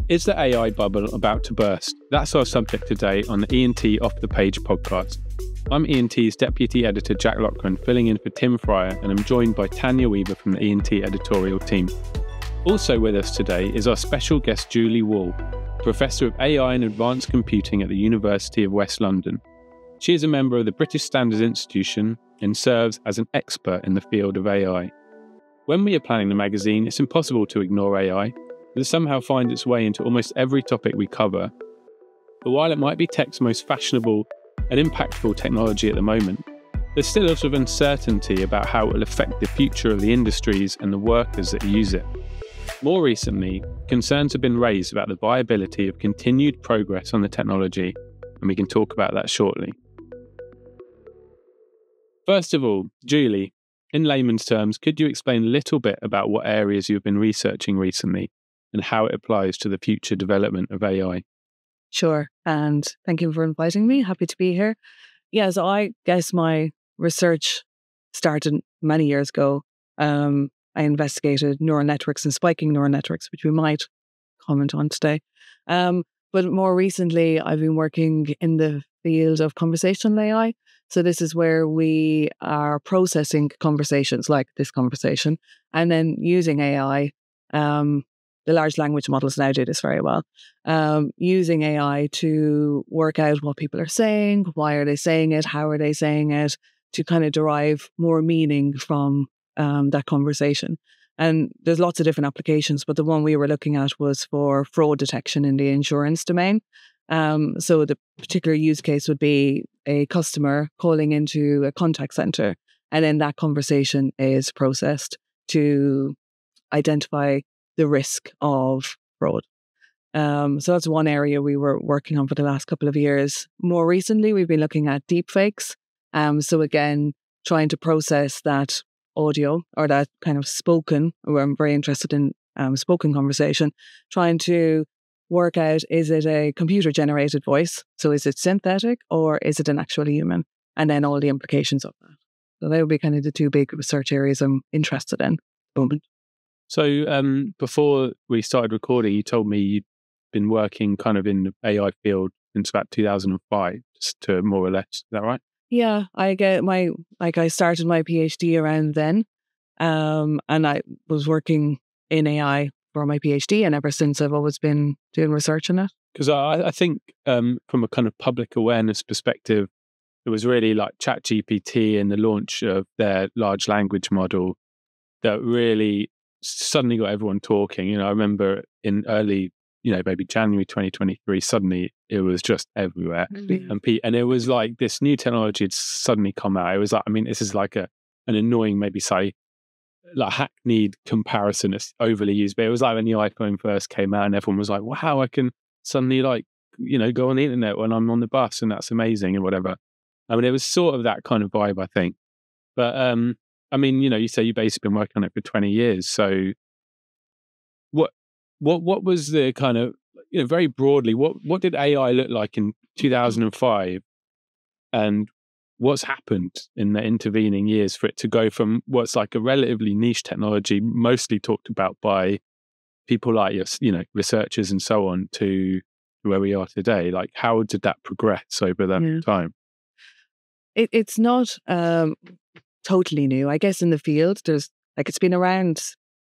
Is the AI bubble about to burst? That's our subject today on the E&T Off the Page podcast. I'm E&T's Deputy Editor Jack Loughran, filling in for Tim Fryer, and I'm joined by Tanya Weaver from the E&T editorial team. Also with us today is our special guest Julie Wall, Professor of AI and Advanced Computing at the University of West London. She is a member of the British Standards Institution and serves as an expert in the field of AI. When we are planning the magazine, it's impossible to ignore AI. It somehow finds its way into almost every topic we cover. But while it might be tech's most fashionable and impactful technology at the moment, there's still a lot of uncertainty about how it will affect the future of the industries and the workers that use it. More recently, concerns have been raised about the viability of continued progress on the technology, and we can talk about that shortly. First of all, Julie, in layman's terms, could you explain a little bit about what areas you've been researching recently and how it applies to the future development of AI? Sure. And thank you for inviting me. Happy to be here. Yeah, so I guess my research started many years ago. I investigated neural networks and spiking neural networks, which we might comment on today. But more recently, I've been working in the field of conversational AI. So this is where we are processing conversations like this conversation and then using AI. The large language models now do this very well, using AI to work out what people are saying, why are they saying it, how are they saying it, to kind of derive more meaning from that conversation. And there's lots of different applications, but the one we were looking at was for fraud detection in the insurance domain. So the particular use case would be a customer calling into a contact center, and then that conversation is processed to identify the risk of fraud. So that's one area we were working on for the last couple of years. More recently, we've been looking at deepfakes. So again, trying to process that audio or that kind of spoken, where I'm very interested in spoken conversation, trying to work out, is it a computer-generated voice? So is it synthetic or is it an actual human? And then all the implications of that. So they would be kind of the two big research areas I'm interested in at the moment. So before we started recording, you told me you'd been working kind of in the AI field since about 2005, just to more or less. Is that right? Yeah, I started my PhD around then, and I was working in AI for my PhD, and ever since I've always been doing research on it. Because I think from a kind of public awareness perspective, it was really like ChatGPT and the launch of their large language model that really suddenly got everyone talking. You know, I remember in early, maybe January 2023, suddenly it was just everywhere. Mm-hmm. And it was like this new technology had suddenly come out. It was like, this is like an annoying, maybe say, like hackneyed comparison. It's overly used, but it was like when the iPhone first came out and everyone was like, wow, I can suddenly go on the internet when I'm on the bus and that's amazing and whatever. It was sort of that kind of vibe, I think. But, you say you've basically been working on it for 20 years. So what was the kind of, very broadly, what did AI look like in 2005? And what's happened in the intervening years for it to go from what's like a relatively niche technology, mostly talked about by people like researchers and so on, to where we are today? Like, how did that progress over that time? It's not totally new. I guess in the field, there's it's been around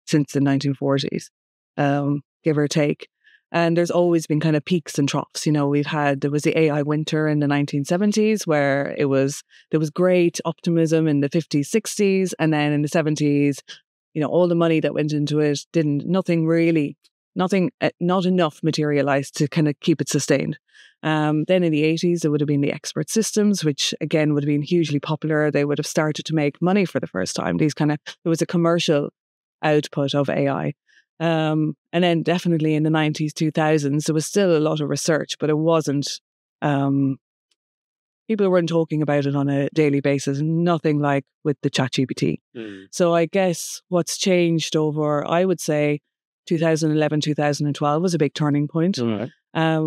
since the 1940s, give or take. And there's always been kind of peaks and troughs. There was the AI winter in the 1970s where there was great optimism in the 50s, 60s. And then in the 70s, all the money that went into it not enough materialized to kind of keep it sustained. Then in the 80s, it would have been the expert systems, which again would have been hugely popular. They would have started to make money for the first time. There was a commercial output of AI. And then definitely in the 90s, 2000s, there was still a lot of research, but it wasn't, people weren't talking about it on a daily basis, nothing like with the ChatGPT. So I guess what's changed over, I would say, 2011, 2012 was a big turning point. Right.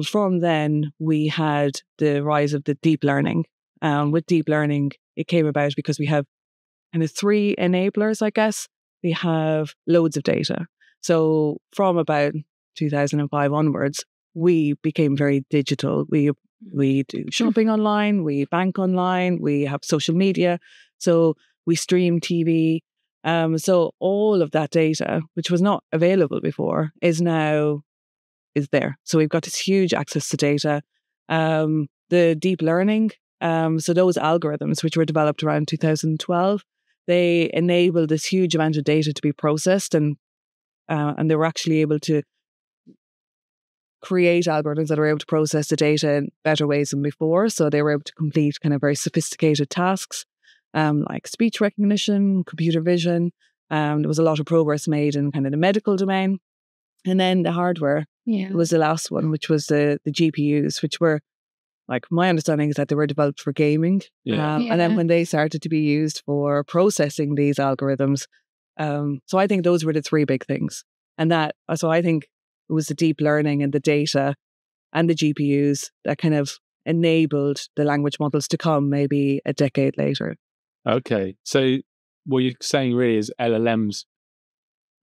From then, we had the rise of the deep learning. With deep learning, it came about because we have kind of three enablers, I guess. We have loads of data. So from about 2005 onwards, we became very digital. We do shopping online, we bank online, we have social media, so we stream TV. So all of that data, which was not available before, is there. So we've got this huge access to data. The deep learning, so those algorithms which were developed around 2012, they enabled this huge amount of data to be processed, and they were actually able to create algorithms that were able to process the data in better ways than before. So they were able to complete kind of very sophisticated tasks, like speech recognition, computer vision. There was a lot of progress made in kind of the medical domain. And then the hardware was the last one, which was the GPUs, which were, like, my understanding is that they were developed for gaming. And then when they started to be used for processing these algorithms, so I think those were the three big things. So I think it was the deep learning and the data and the GPUs that kind of enabled the language models to come maybe a decade later. Okay. So what you're saying really is LLMs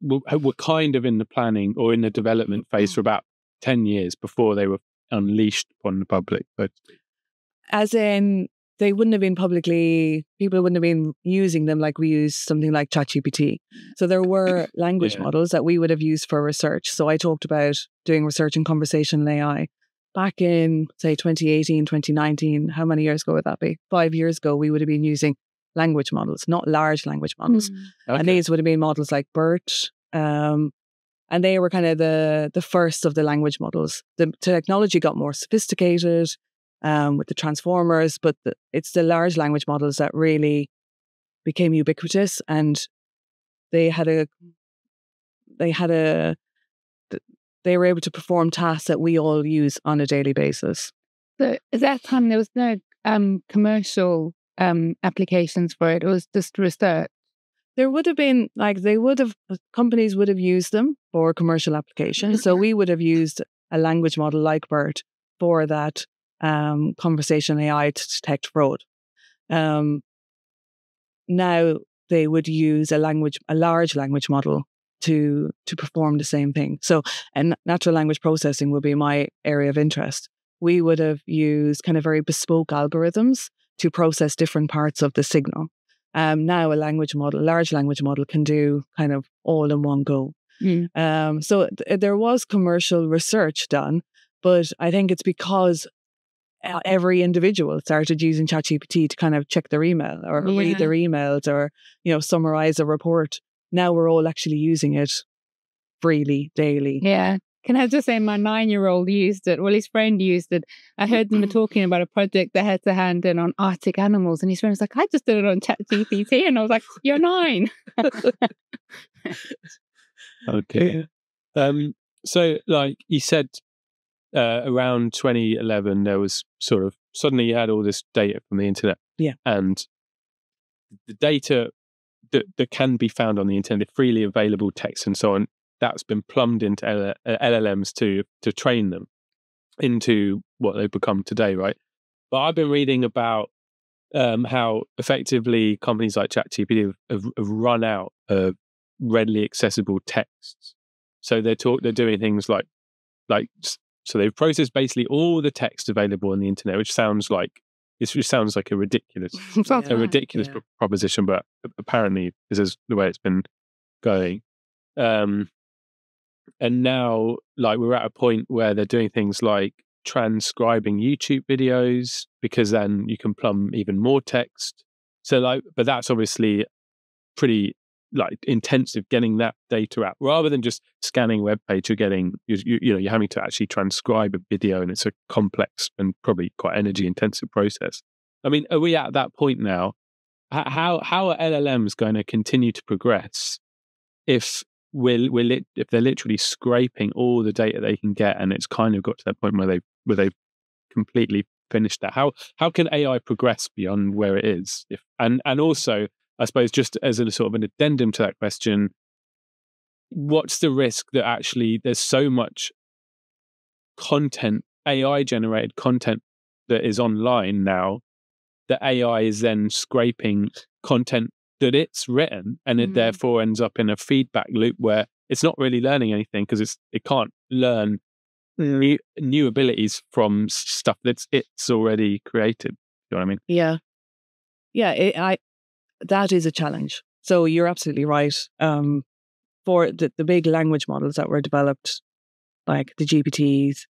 were kind of in the planning or in the development phase for about 10 years before they were unleashed upon the public. But as in, they wouldn't have been people wouldn't have been using them like we use something like ChatGPT. So there were language models that we would have used for research. So I talked about doing research in conversational AI back in, say, 2018, 2019. How many years ago would that be? 5 years ago, we would have been using language models, not large language models. Okay. And these would have been models like BERT. And they were kind of the first of the language models. The technology got more sophisticated with the transformers, but it's the large language models that really became ubiquitous, and they were able to perform tasks that we all use on a daily basis. So at that time, there was no commercial applications for it. It was just research. There would have been, companies would have used them for commercial applications. So we would have used a language model like BERT for that conversational AI to detect fraud. Now they would use a large language model to perform the same thing. So, and natural language processing would be my area of interest. We would have used kind of very bespoke algorithms to process different parts of the signal. Now a large language model can do kind of all in one go. So there was commercial research done, but I think it's because every individual started using ChatGPT to kind of check their email or read their emails or, summarize a report. Now we're all actually using it freely, daily. Yeah. Can I just say my 9-year-old used it? Well, his friend used it. I heard them talking about a project they had to hand in on Arctic animals, and his friend was like, I just did it on ChatGPT. And I was like, you're 9. Okay. So like you said, around 2011, there was sort of suddenly you had all this data from the internet. Yeah. And the data that can be found on the internet, freely available text and so on, that's been plumbed into LLMs to train them into what they've become today, right? But I've been reading about how effectively companies like ChatGPT have run out of readily accessible texts. So they're doing things like so they've processed basically all the text available on the internet, which sounds like a ridiculous proposition, but apparently this is the way it's been going. And now, like, we're at a point where they're doing things like transcribing YouTube videos, because then you can plumb even more text. So, but that's obviously pretty intensive, getting that data out rather than just scanning a web page. You're having to actually transcribe a video, and it's a complex and probably quite energy intensive process. I mean, are we at that point now? How are LLMs going to continue to progress if they're literally scraping all the data they can get, and it's kind of got to that point where they've completely finished that? How can AI progress beyond where it is? And also, I suppose, just as a sort of an addendum to that question, what's the risk that actually there's so much content, AI generated content, that is online now, that AI is then scraping content that it's written, and it therefore ends up in a feedback loop where it's not really learning anything because it can't learn new abilities from stuff it's already created. You know what I mean? Yeah. That is a challenge. So you're absolutely right. For the big language models that were developed, like the GPTs,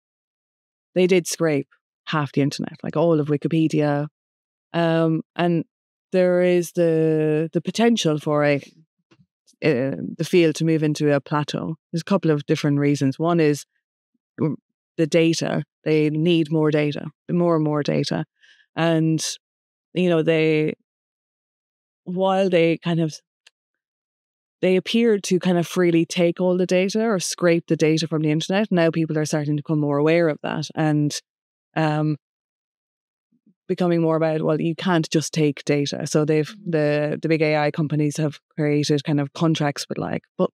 they did scrape half the internet, like all of Wikipedia. And there is the potential for the field to move into a plateau. There's a couple of different reasons. One is the data. They need more data, more and more data. And, while they appeared to kind of freely take all the data or scrape the data from the internet, now people are starting to become more aware of that and becoming more about, well, you can't just take data. So the big AI companies have created kind of contracts with like book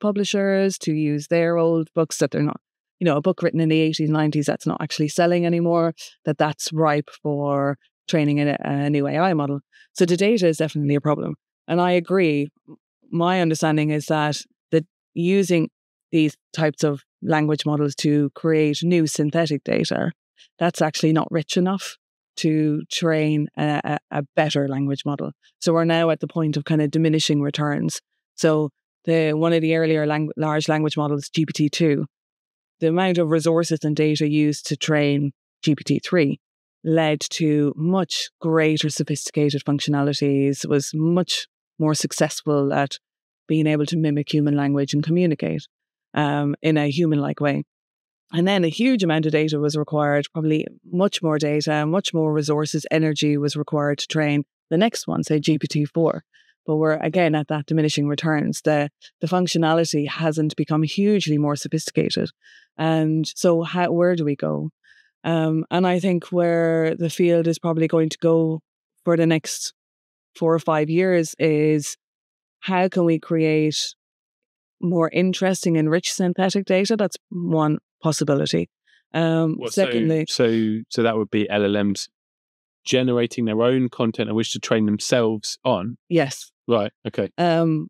publishers to use their old books that they're not, a book written in the 80s, 90s that's not actually selling anymore, that's ripe for training a new AI model. So the data is definitely a problem. And I agree. My understanding is that using these types of language models to create new synthetic data, that's actually not rich enough to train a better language model. So we're now at the point of kind of diminishing returns. So one of the earlier large language models, GPT-2, the amount of resources and data used to train GPT-3 led to much greater sophisticated functionalities, was much more successful at being able to mimic human language and communicate in a human-like way. And then a huge amount of data was required, probably much more data, much more resources, energy was required to train the next one, say GPT-4. But we're again at that diminishing returns. The functionality hasn't become hugely more sophisticated. And so where do we go? And I think where the field is probably going to go for the next 4 or 5 years is how can we create more interesting and rich synthetic data? That's one possibility. Secondly, so that would be LLMs generating their own content on which to train themselves on. Yes. Right. Okay.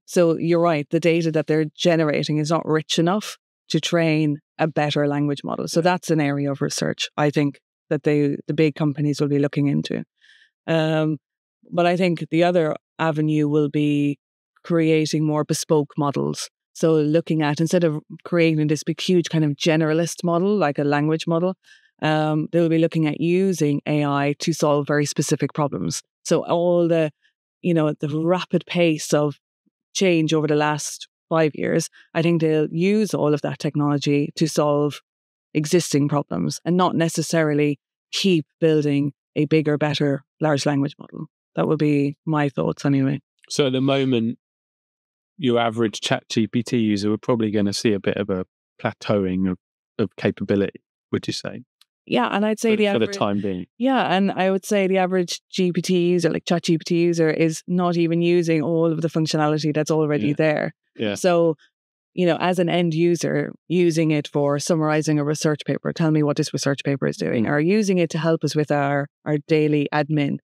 So you're right. The data that they're generating is not rich enough to train a better language model. So that's an area of research I think that the big companies will be looking into. But I think the other avenue will be creating more bespoke models. So looking at, instead of creating this big, huge kind of generalist model, like a language model, they'll be looking at using AI to solve very specific problems. So all the rapid pace of change over the last 5 years, I think they'll use all of that technology to solve existing problems and not necessarily keep building a bigger, better large language model. That would be my thoughts anyway. So at the moment, your average ChatGPT user, we're probably going to see a bit of a plateauing of capability, would you say? Yeah, and I'd say for the time being. Yeah, and I would say the average GPT user, like ChatGPT user, is not even using all of the functionality that's already there. Yeah. So, as an end user, using it for summarizing a research paper, tell me what this research paper is doing, or using it to help us with our daily admin,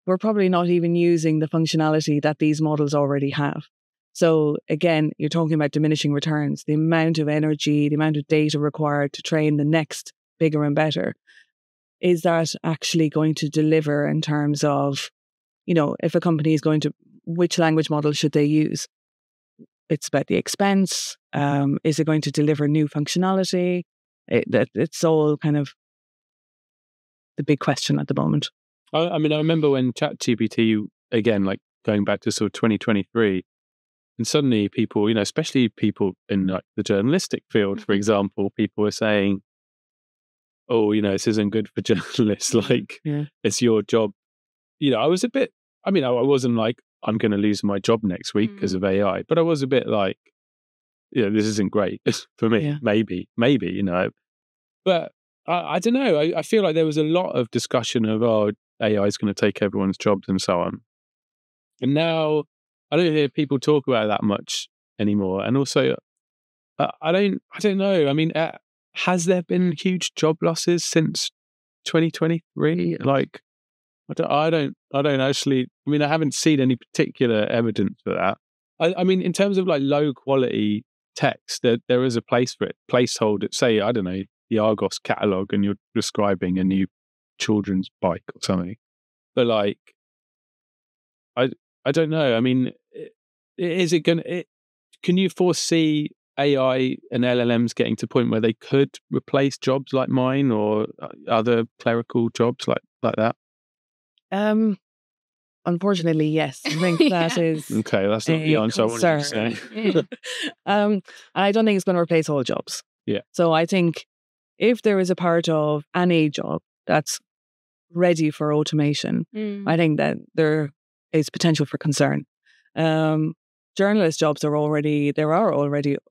we're probably not even using the functionality that these models already have. So again, you're talking about diminishing returns, the amount of energy, the amount of data required to train the next bigger and better. Is that actually going to deliver in terms of, if a company is going to, which language model should they use? It's about the expense. Is it going to deliver new functionality? It's all kind of the big question at the moment. I mean, I remember when ChatGPT, again, like going back to sort of 2023, and suddenly people, especially people in like the journalistic field, for example, people were saying, oh, this isn't good for journalists. Like, it's your job. I was a bit, I wasn't like, I'm going to lose my job next week because of AI, but I was a bit like, this isn't great for me. Yeah. Maybe, but I don't know. I feel like there was a lot of discussion of, AI is going to take everyone's jobs and so on. And now I don't hear people talk about it that much anymore. And also, I don't know. I mean, has there been huge job losses since 2023? Like, I don't actually. I mean, I haven't seen any particular evidence for that. I mean, in terms of like low quality text, there is a place for it. Placeholder, say, I don't know, the Argos catalog, and you're describing a new children's bike or something. But like, I don't know. I mean, is it going to, can you foresee AI and LLMs getting to a point where they could replace jobs like mine or other clerical jobs like that? Unfortunately, yes. I think that is okay. That's not the answer I wanted to say. And I don't think it's going to replace all jobs. Yeah. So I think if there is a part of any job that's ready for automation, I think that there is potential for concern. Journalist jobs are already,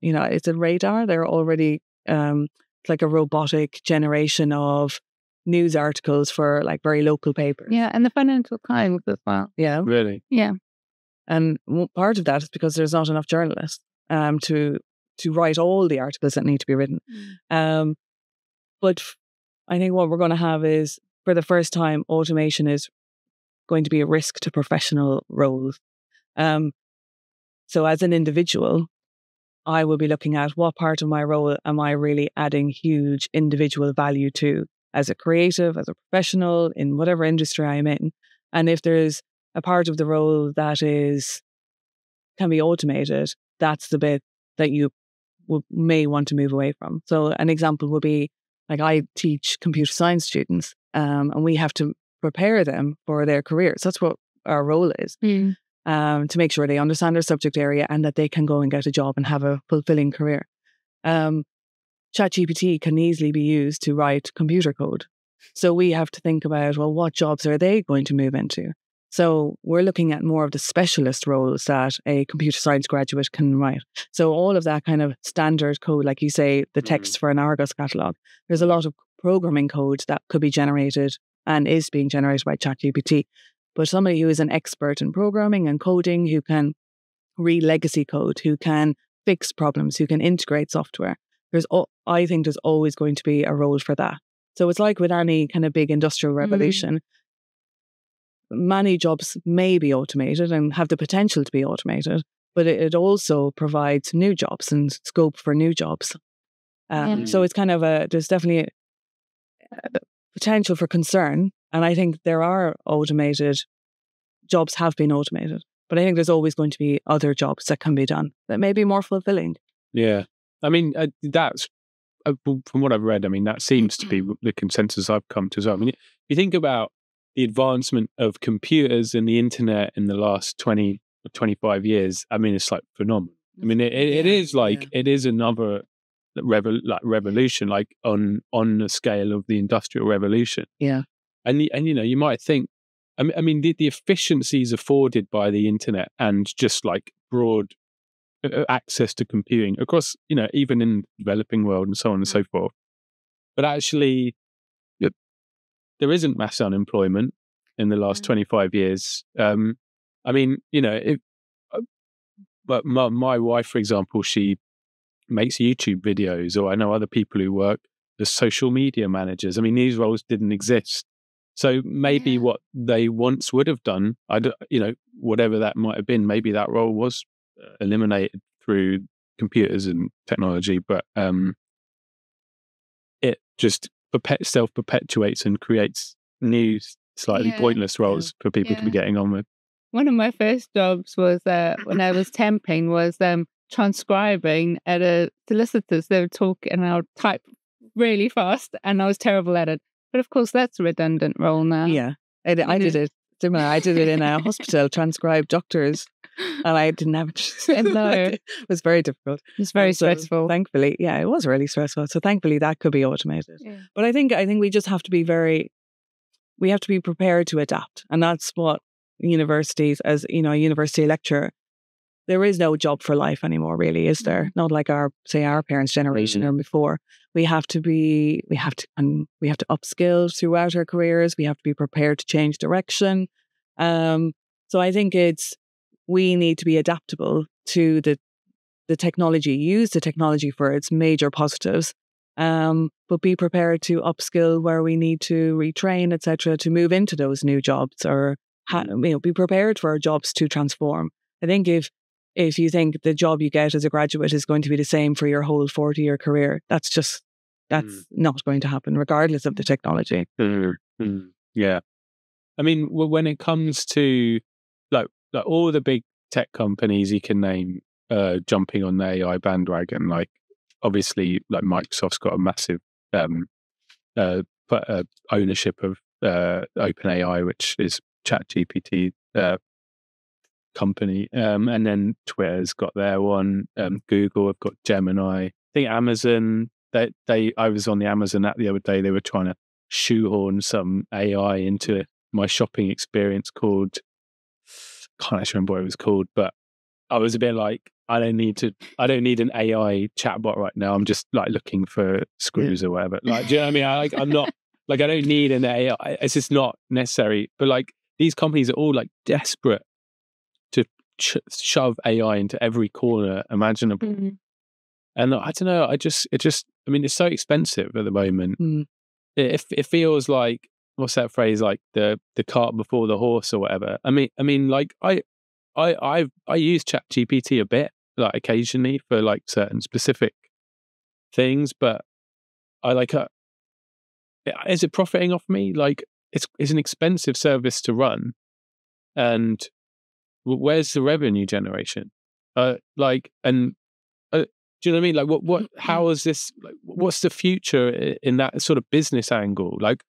you know, it's a radar. They're already like a robotic generation of news articles for like very local papers. Yeah, and the Financial Times as well. Yeah. Really? Yeah. And part of that is because there's not enough journalists to write all the articles that need to be written. But I think what we're going to have is, for the first time, automation is going to be a risk to professional roles. So as an individual, I will be looking at what part of my role am I really adding huge individual value to, as a creative, as a professional, in whatever industry I'm in. And if there's a part of the role that can be automated, that's the bit that you may want to move away from. So an example would be, like, I teach computer science students, and we have to prepare them for their careers. That's what our role is, to make sure they understand their subject area and that they can go and get a job and have a fulfilling career. ChatGPT can easily be used to write computer code. So we have to think about, well, what jobs are they going to move into? So we're looking at more of the specialist roles that a computer science graduate can write. So all of that kind of standard code, like you say, the text for an Argos catalogue, there's a lot of programming code that could be generated and is being generated by ChatGPT. But somebody who is an expert in programming and coding, who can read legacy code, who can fix problems, who can integrate software, I think there's always going to be a role for that. So it's like with any kind of big industrial revolution, many jobs may be automated and have the potential to be automated, but it also provides new jobs and scope for new jobs. So it's kind of there's definitely a potential for concern. And I think there are jobs have been automated, but I think there's always going to be other jobs that can be done that may be more fulfilling. Yeah. I mean, that's, from what I've read, I mean, that seems to be the consensus I've come to as well. I mean, if you think about the advancement of computers and the internet in the last 20 or 25 years, I mean, it's like phenomenal. I mean, it is like, it is another revolution, like on the scale of the Industrial Revolution. Yeah. And you know, you might think, I mean, the efficiencies afforded by the internet and just like broad access to computing across, you know, even in the developing world and so on and so forth. But actually, there isn't mass unemployment in the last 25 years. I mean, you know, but my wife, for example, she makes YouTube videos, or I know other people who work as social media managers. I mean, these roles didn't exist. So maybe what they once would have done, you know, whatever that might have been, maybe that role was eliminated through computers and technology, but it just self-perpetuates and creates new, slightly pointless roles for people to be getting on with. One of my first jobs was when I was temping was transcribing at a solicitor's. They would talk and I would type really fast, and I was terrible at it. But of course, that's a redundant role now. Yeah, I did it. Similar. I did it in a hospital, transcribe doctors, and I didn't have it. It was very difficult. It was very stressful. Thankfully, yeah, it was really stressful. So thankfully, that could be automated. Yeah. But I think we just have to be we have to be prepared to adapt, and that's what universities, as you know, a university lecturer, there is no job for life anymore, really, is there? Not like our parents' generation or before. We have to upskill throughout our careers. We have to be prepared to change direction. So I think we need to be adaptable to the technology, use the technology for its major positives, but be prepared to upskill where we need to retrain, etc., to move into those new jobs, or be prepared for our jobs to transform. I think if if you think the job you get as a graduate is going to be the same for your whole 40-year career. That's not going to happen, regardless of the technology. Yeah. I mean, when it comes to like all the big tech companies you can name jumping on the AI bandwagon, like obviously like Microsoft's got a massive ownership of OpenAI, which is ChatGPT company, and then Twitter's got their one. Google have got Gemini. I think Amazon. I was on the Amazon app the other day. They were trying to shoehorn some AI into my shopping experience called. Can't actually remember what it was called, but I was a bit like, I don't need an AI chatbot right now. I'm just like looking for screws or whatever. Like, do you know what I mean? I'm not like, I don't need an AI. It's just not necessary. But like these companies are all like desperate to shove AI into every corner imaginable. Mm-hmm. And I don't know. I mean, it's so expensive at the moment. It feels like, what's that phrase? Like the cart before the horse or whatever. I mean, like I use ChatGPT a bit, like occasionally for like certain specific things, but I like, is it profiting off me? Like it's an expensive service to run, and where's the revenue generation? Do you know what I mean? Like how is this, like, what's the future in that sort of business angle? Like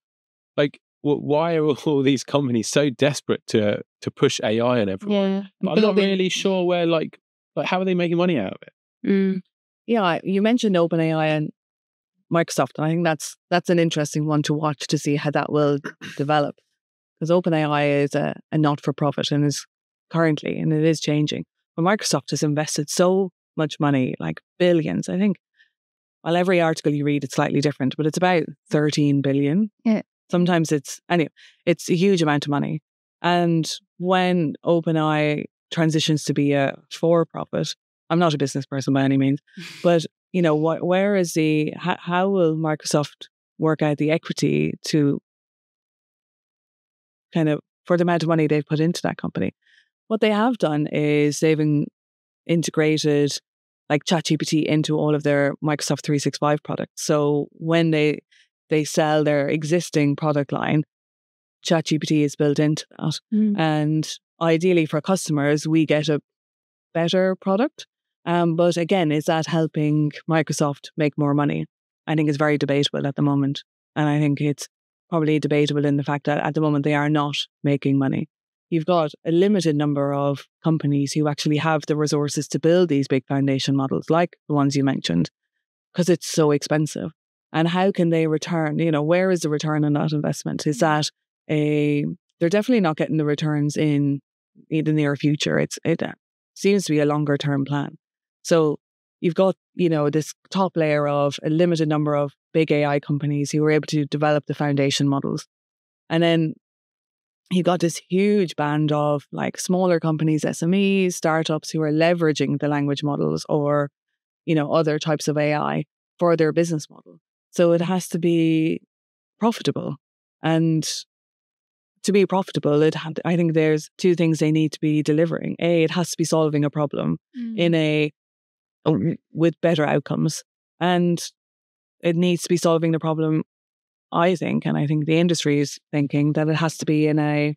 why are all these companies so desperate to push AI and everyone? Yeah. But I'm not really sure where, like how are they making money out of it? Yeah, you mentioned OpenAI and Microsoft, and I think that's an interesting one to watch to see how that will develop. Because OpenAI is a not-for-profit and is currently, and it is changing. But Microsoft has invested so much money, like billions. I think, well, every article you read, it's slightly different, but it's about 13 billion. Yeah. Sometimes it's a huge amount of money. And when OpenAI transitions to be a for-profit, I'm not a business person by any means, but you know, where is how will Microsoft work out the equity to kind of, for the amount of money they've put into that company? What they have done is they've integrated like ChatGPT into all of their Microsoft 365 products. So when they sell their existing product line, ChatGPT is built into that. And ideally for customers, we get a better product. But again, is that helping Microsoft make more money? I think it's very debatable at the moment. And I think it's probably debatable in the fact that at the moment they are not making money. You've got a limited number of companies who actually have the resources to build these big foundation models, like the ones you mentioned, because it's so expensive. And how can they return? You know, where is the return on that investment? Is that they're definitely not getting the returns in the near future. It seems to be a longer term plan. So you've got, you know, this top layer of a limited number of big AI companies who were able to develop the foundation models. And then you got this huge band of like smaller companies, SMEs, startups who are leveraging the language models or, you know, other types of AI for their business model. So it has to be profitable. And to be profitable, I think there's two things they need to be delivering. A, it has to be solving a problem with better outcomes. And it needs to be solving the problem, I think, and I think the industry is thinking that it has to be in a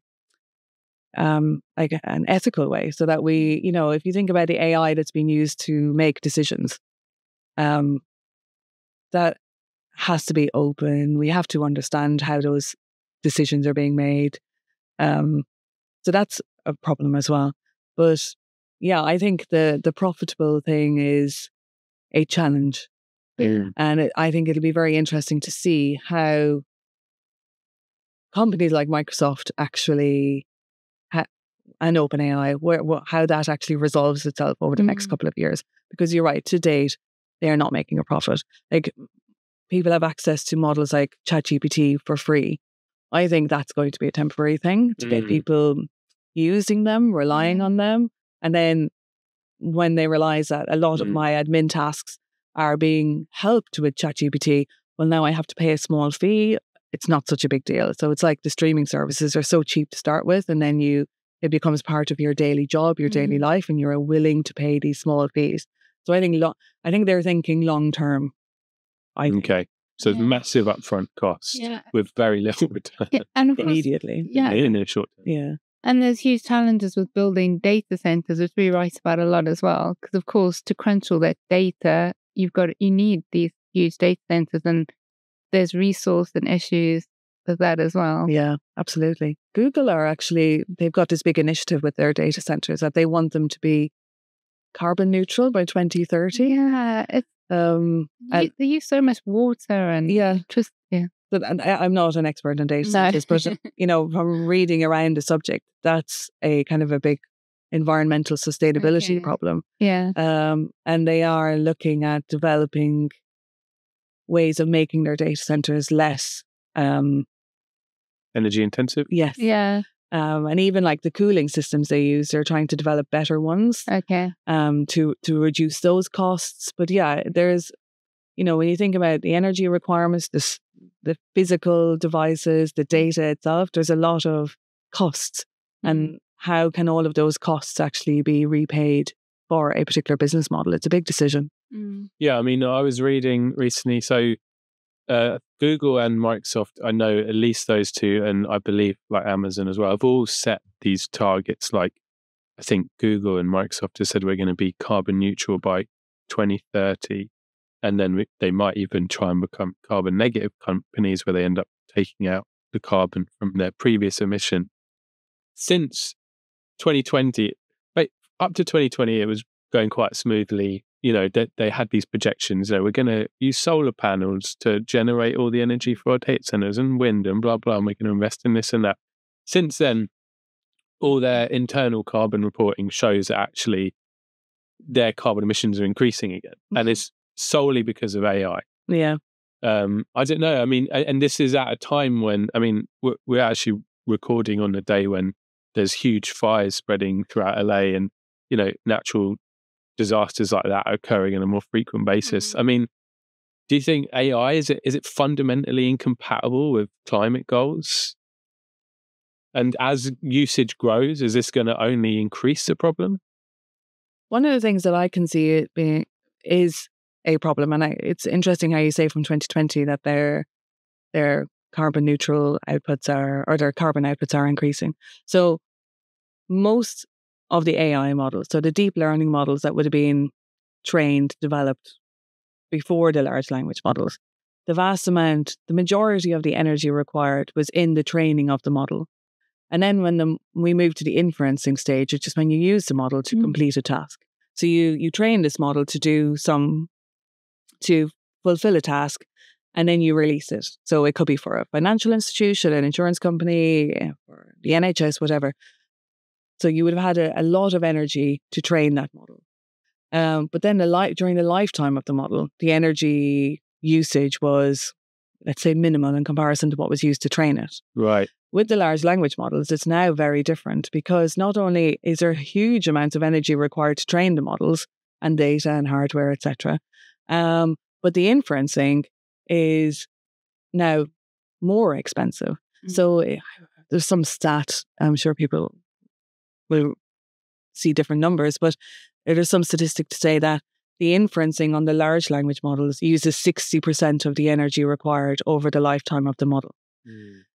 like an ethical way, so that we, you know, if you think about the AI that's being used to make decisions, that has to be open. We have to understand how those decisions are being made. So that's a problem as well. But yeah, I think the profitable thing is a challenge. And I think it'll be very interesting to see how companies like Microsoft actually and OpenAI, how that actually resolves itself over the next couple of years. Because you're right, to date, they are not making a profit. Like, people have access to models like ChatGPT for free. I think that's going to be a temporary thing to get people using them, relying on them. And then when they realize that a lot of my admin tasks are being helped with ChatGPT, well, now I have to pay a small fee. It's not such a big deal. So it's like the streaming services are so cheap to start with, and then you it becomes part of your daily job, your daily life, and you're willing to pay these small fees. So I think they're thinking long term. Okay. So massive upfront costs with very little return and of course, immediately. In the short term. Yeah. And there's huge challenges with building data centers, which we write about a lot as well. Because of course, to crunch all that data, you need these huge data centers, and there's resource and issues with that as well. Yeah, absolutely. Google they've got this big initiative with their data centers that they want them to be carbon neutral by 2030. Yeah, it's they use so much water and just But I'm not an expert in data centers, but from reading around the subject, that's a kind of a big environmental sustainability problem. Yeah. And they are looking at developing ways of making their data centers less energy intensive. Yes. Yeah. And even like the cooling systems they use, they're trying to develop better ones. Okay. To reduce those costs. But yeah, there's, when you think about the energy requirements, the physical devices, the data itself, there's a lot of costs. And how can all of those costs actually be repaid for a particular business model? It's a big decision. Yeah, I mean, I was reading recently, so Google and Microsoft, I know at least those two, and I believe like Amazon as well, have all set these targets. Like I think Google and Microsoft have said we're going to be carbon neutral by 2030. And then they might even try and become carbon negative companies where they end up taking out the carbon from their previous emission. Since 2020, up to 2020, it was going quite smoothly. They had these projections. We're going to use solar panels to generate all the energy for our data centers and wind and blah, blah, and we're going to invest in this and that. Since then, all their internal carbon reporting shows that actually their carbon emissions are increasing again. And it's solely because of AI. Yeah. I don't know. I mean, and this is at a time when, I mean, we're actually recording on the day when there's huge fires spreading throughout LA and, natural disasters like that are occurring on a more frequent basis. I mean, do you think AI, is it fundamentally incompatible with climate goals? And as usage grows, is this going to only increase the problem? One of the things that I can see it being is a problem, and it's interesting how you say from 2020 that their carbon neutral outputs their carbon outputs are increasing. So most of the AI models, so the deep learning models that would have been developed before the large language models, the majority of the energy required was in the training of the model. And then when we move to the inferencing stage, it's just when you use the model to complete a task. So you train this model to fulfill a task, and then you release it. So it could be for a financial institution, an insurance company, or the NHS, whatever. So you would have had a lot of energy to train that model. But then during the lifetime of the model, the energy usage was, let's say, minimal in comparison to what was used to train it. Right. With the large language models, it's now very different because not only is there huge amounts of energy required to train the models and data and hardware, etc., but the inferencing is now more expensive. So there's some stat, I'm sure people will see different numbers, but there's some statistic to say that the inferencing on the large language models uses 60% of the energy required over the lifetime of the model.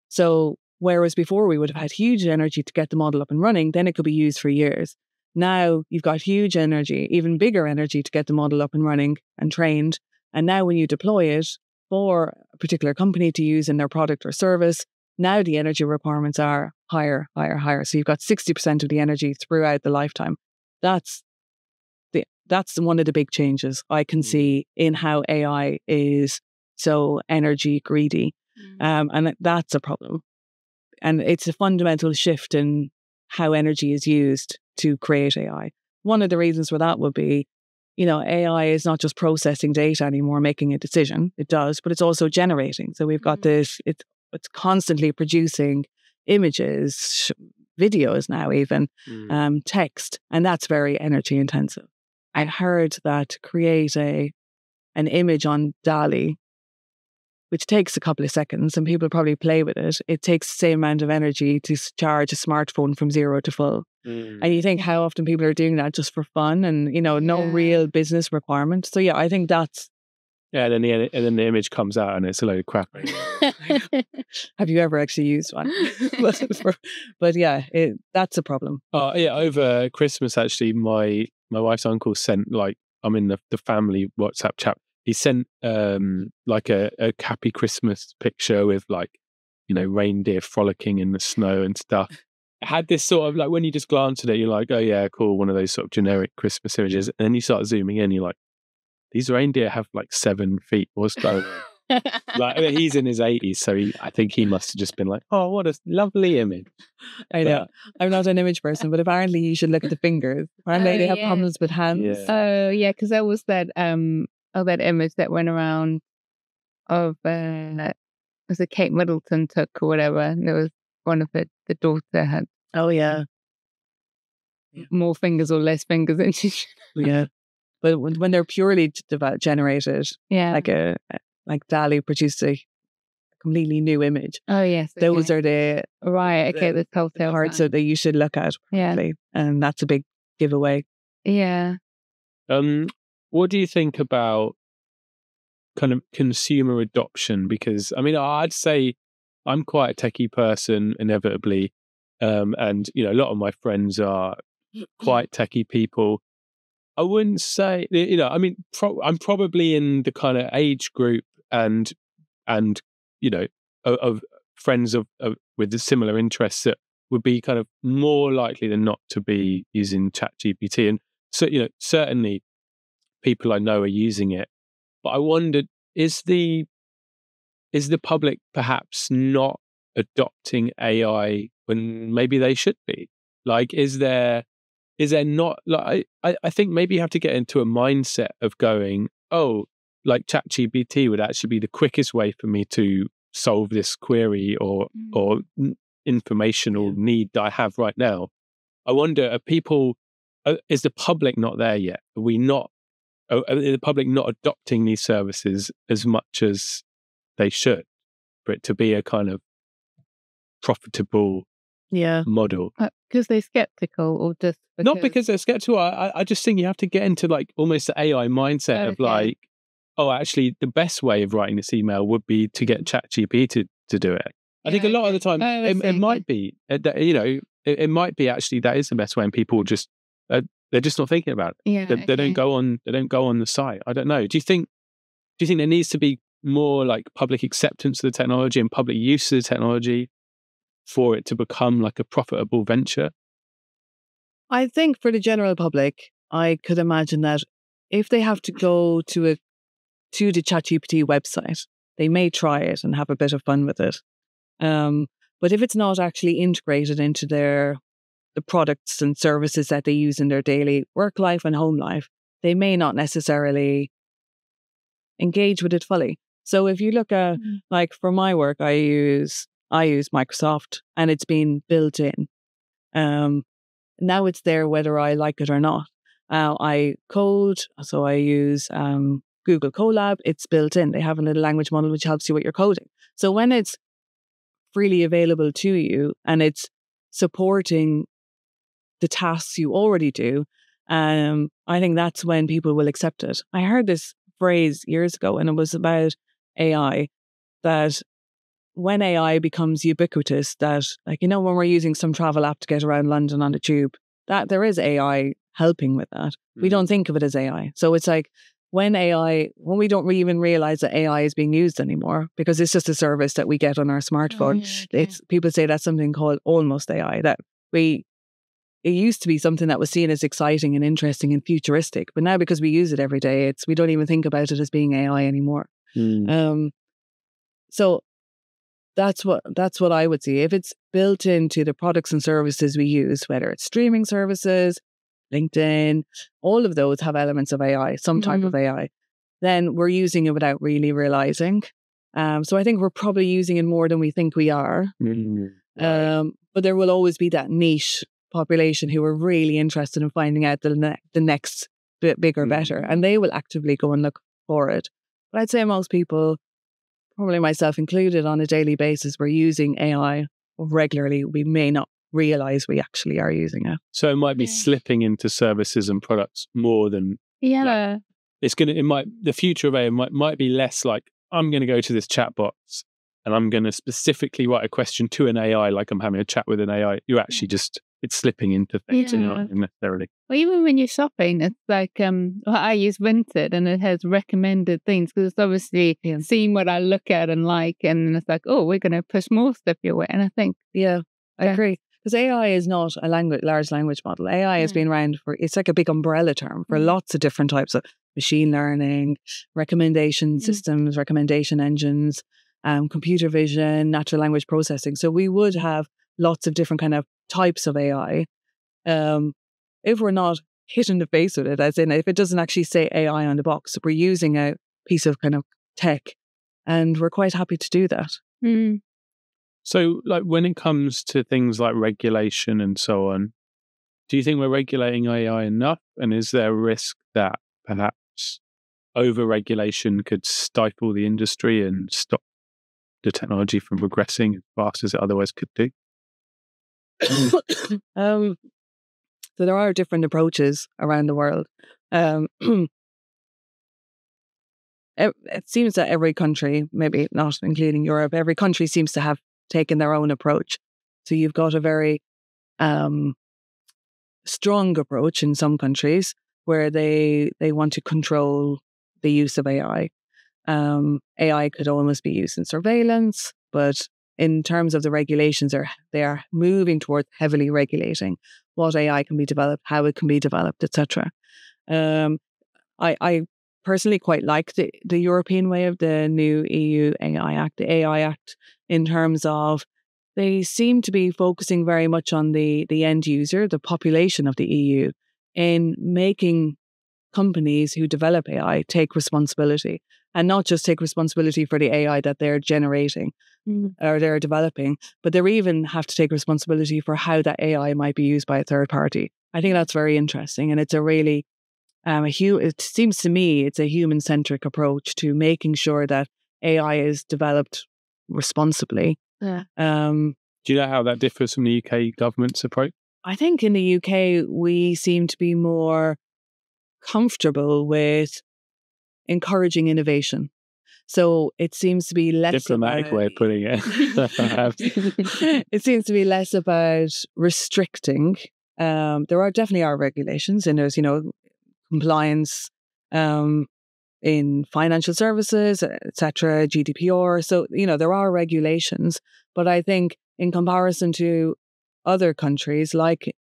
So whereas before we would have had huge energy to get the model up and running, then it could be used for years. Now you've got huge energy, even bigger energy to get the model up and running and trained. And now when you deploy it for a particular company to use in their product or service, now the energy requirements are higher. So you've got 60% of the energy throughout the lifetime. That's one of the big changes I can see in how AI is so energy greedy. And that's a problem. And it's a fundamental shift in how energy is used to create AI. One of the reasons for that would be, AI is not just processing data anymore, making a decision. It does, but it's also generating. So we've got this, it's constantly producing images, videos now even, text, and that's very energy intensive. I heard that to create an image on DALL-E, which takes a couple of seconds, and people probably play with it, it takes the same amount of energy to charge a smartphone from 0 to full. And you think how often people are doing that just for fun and, no real business requirement. So yeah, I think that's... Yeah, and then the image comes out and it's a load of crap. Have you ever actually used one? But yeah, that's a problem. Yeah, over Christmas, actually, my wife's uncle sent, like, I'm in the family WhatsApp chat. He sent like a happy Christmas picture with, like, reindeer frolicking in the snow and stuff. It had this sort of, like, when you just glance at it, you're like, oh yeah, cool, one of those sort of generic Christmas images. And then you start zooming in, you're like, these reindeer have like 7 feet. What's going on? Like, he's in his 80s, so I think he must have just been like, oh, what a lovely image. I know. I'm not an image person, but apparently you should look at the fingers. Apparently they have problems with hands. Yeah. Oh yeah, because there was that that image that went around of was it Kate Middleton took or whatever, and there was one of the daughter had Oh yeah, more fingers or less fingers than she should. Yeah. But when they're purely generated, like DALL-E produced a completely new image. Oh yes, those are the the telltale parts that you should look at. Probably. And that's a big giveaway. Yeah. What do you think about kind of consumer adoption? Because I mean, I'd say I'm quite a techie person, inevitably, and a lot of my friends are quite techie people. I wouldn't say, I mean, I'm probably in the kind of age group and of friends of with the similar interests that would be kind of more likely than not to be using ChatGPT. And so, certainly people I know are using it. But I wondered, is the public perhaps not adopting AI when maybe they should be? Like, is there not, like, I think maybe you have to get into a mindset of going, oh, like ChatGPT would actually be the quickest way for me to solve this query or informational need that I have right now. I wonder, is the public not there yet? Are the public not adopting these services as much as they should for it to be a kind of profitable model? Because they're skeptical, or just not because they're skeptical. I just think you have to get into like almost the AI mindset of like, oh, actually, the best way of writing this email would be to get ChatGPT to do it. I think a lot of the time it might be, it might be actually that is the best way, and people just they're just not thinking about it. They don't go on the site. I don't know. Do you think there needs to be more like public acceptance of the technology and public use of the technology for it to become like a profitable venture? I think for the general public, I could imagine that if they have to go to the ChatGPT website, they may try it and have a bit of fun with it. But if it's not actually integrated into the products and services that they use in their daily work life and home life, they may not necessarily engage with it fully. So if you look at, like, for my work, I use Microsoft, and it's been built in. Now it's there whether I like it or not. I code, so I use Google Colab. It's built in. They have a little language model which helps you with your coding. So when it's freely available to you and it's supporting the tasks you already do, I think that's when people will accept it. I heard this phrase years ago, and it was about AI, that when AI becomes ubiquitous, that, like, when we're using some travel app to get around London on the tube, that there is AI helping with that. We don't think of it as AI. So it's like when we don't even realize that AI is being used anymore, because it's just a service that we get on our smartphone. People say that's something called almost AI, that it used to be something that was seen as exciting and interesting and futuristic, but now because we use it every day, we don't even think about it as being AI anymore. So that's what I would see. If it's built into the products and services we use, whether it's streaming services, LinkedIn, all of those have elements of AI, some type of AI, then we're using it without really realizing. So I think we're probably using it more than we think we are. But there will always be that niche population who are really interested in finding out the next bit bigger, better, and they will actively go and look for it. But I'd say most people probably myself included, on a daily basis, we're using AI regularly. We may not realize we actually are using it. So it might be slipping into services and products more than the future of AI might be less like, I'm going to go to this chatbot and I'm going to specifically write a question to an AI like I'm having a chat with an AI. You're actually just, it's slipping into things and you're not necessarily. Well, even when you're shopping, it's like, I use Vinted and it has recommended things because it's obviously seeing what I look at and like, and then it's like, oh, we're going to push more stuff your way. And I think... I agree. Because AI is not a large language model. AI has been around it's like a big umbrella term for lots of different types of machine learning, recommendation systems, recommendation engines, computer vision, natural language processing. So we would have lots of different kind of types of AI. If we're not hit in the face with it, as in if it doesn't actually say AI on the box, we're using a piece of kind of tech, and we're quite happy to do that. So, like, when it comes to things like regulation and so on, do you think we're regulating AI enough? And is there a risk that perhaps over-regulation could stifle the industry and stop the technology from progressing as fast as it otherwise could do? So there are different approaches around the world. It seems that every country, maybe not including Europe, every country seems to have taken their own approach. So you've got a very strong approach in some countries where they want to control the use of AI. AI could almost be used in surveillance, but in terms of the regulations, they are moving towards heavily regulating what AI can be developed, how it can be developed, etc. I personally quite like the European way of the new EU AI Act, the AI Act, in terms of they seem to be focusing very much on the end user, the population of the EU, in making companies who develop AI take responsibility, and not just take responsibility for the AI that they're generating or they're developing, but they even have to take responsibility for how that AI might be used by a third party. I think that's very interesting, and it's a really it seems to me it's a human-centric approach to making sure that AI is developed responsibly. Yeah. Do you know how that differs from the UK government's approach? I think in the UK we seem to be more comfortable with encouraging innovation. So it seems to be less diplomatic way of putting it. It seems to be less about restricting. There definitely are regulations, and there's compliance in financial services, etc., GDPR. So there are regulations, but I think in comparison to other countries like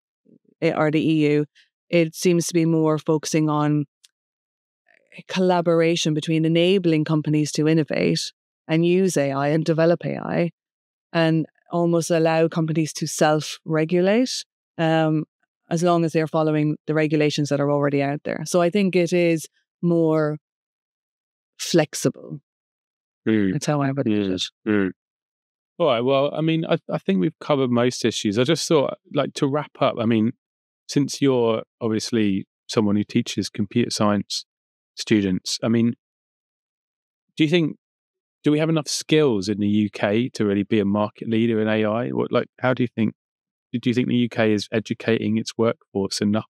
or the EU, it seems to be more focusing on collaboration between enabling companies to innovate and use AI and develop AI, and almost allow companies to self-regulate as long as they're following the regulations that are already out there. So I think it is more flexible. That's how I would put it. All right. Well, I mean, I think we've covered most issues. I just thought, like, to wrap up, I mean, since you're obviously someone who teaches computer science students, I mean, do we have enough skills in the UK to really be a market leader in AI? How do you think the UK is educating its workforce enough?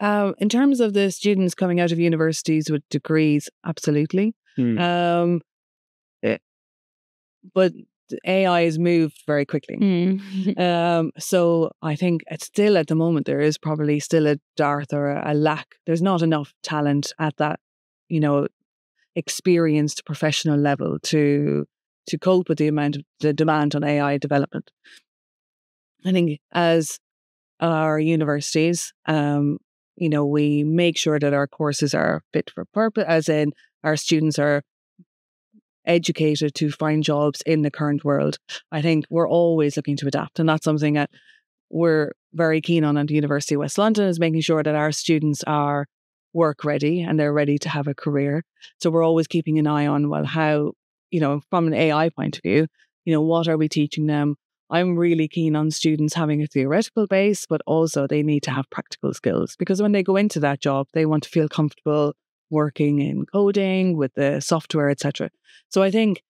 In terms of the students coming out of universities with degrees, absolutely. But AI has moved very quickly. So I think it's still, at the moment, there is probably still a dearth or a lack. There's not enough talent at that, experienced professional level to cope with the demand on AI development. I think as our universities, we make sure that our courses are fit for purpose, as in our students are educated to find jobs in the current world. I think we're always looking to adapt, and that's something that we're very keen on at the University of West London, is making sure that our students are work ready and they're ready to have a career. So we're always keeping an eye on, well, how, from an AI point of view, what are we teaching them? I'm really keen on students having a theoretical base, but also they need to have practical skills, because when they go into that job, they want to feel comfortable working in coding with the software, etc. So I think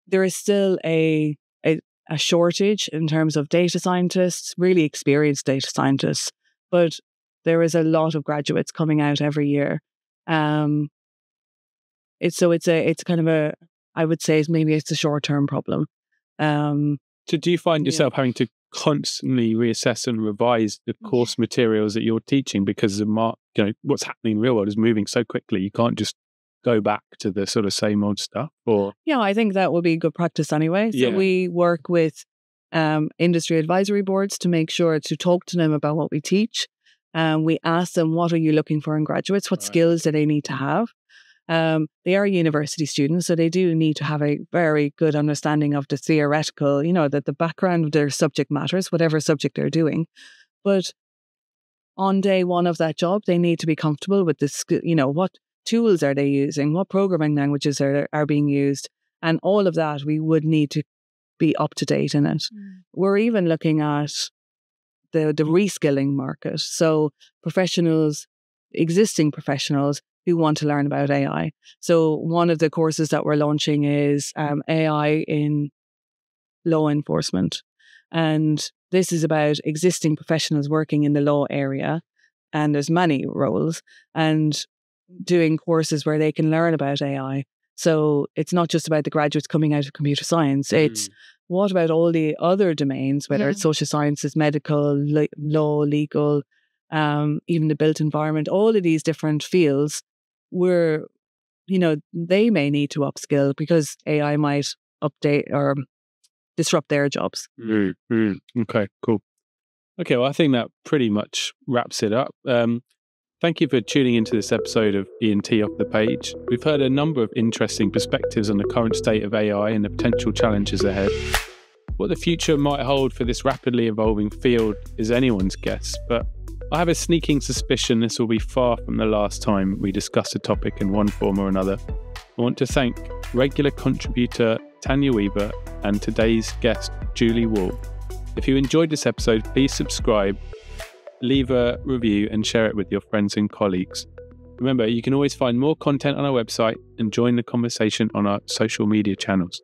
there is still a shortage in terms of data scientists, really experienced data scientists, but there is a lot of graduates coming out every year. It's kind of a, I would say maybe it's a short-term problem. So do you find yourself having to constantly reassess and revise the course materials that you're teaching because what's happening in the real world is moving so quickly? You can't just go back to the sort of same old stuff? Or yeah, I think that would be good practice anyway. So we work with industry advisory boards to make sure to talk to them about what we teach. We ask them, what are you looking for in graduates? What skills do they need to have? They are university students, so they do need to have a very good understanding of the theoretical, that the background of their subject matters, whatever subject they're doing. But on day one of that job, they need to be comfortable with this, what tools are they using? What programming languages are being used? And all of that, we would need to be up to date in it. We're even looking at the reskilling market. So existing professionals who want to learn about AI. So one of the courses that we're launching is AI in law enforcement. And this is about existing professionals working in the law area. And there's many roles, and doing courses where they can learn about AI. So it's not just about the graduates coming out of computer science. It's what about all the other domains, whether it's social sciences, medical, law, legal, even the built environment, all of these different fields where, they may need to upskill because AI might update or disrupt their jobs. Okay, cool. Okay, well, I think that pretty much wraps it up. Thank you for tuning into this episode of E&T Off the Page. We've heard a number of interesting perspectives on the current state of AI and the potential challenges ahead. What the future might hold for this rapidly evolving field is anyone's guess, but I have a sneaking suspicion this will be far from the last time we discuss a topic in one form or another. I want to thank regular contributor Tanya Weaver and today's guest, Julie Wall. If you enjoyed this episode, please subscribe, leave a review and share it with your friends and colleagues. Remember, you can always find more content on our website and join the conversation on our social media channels.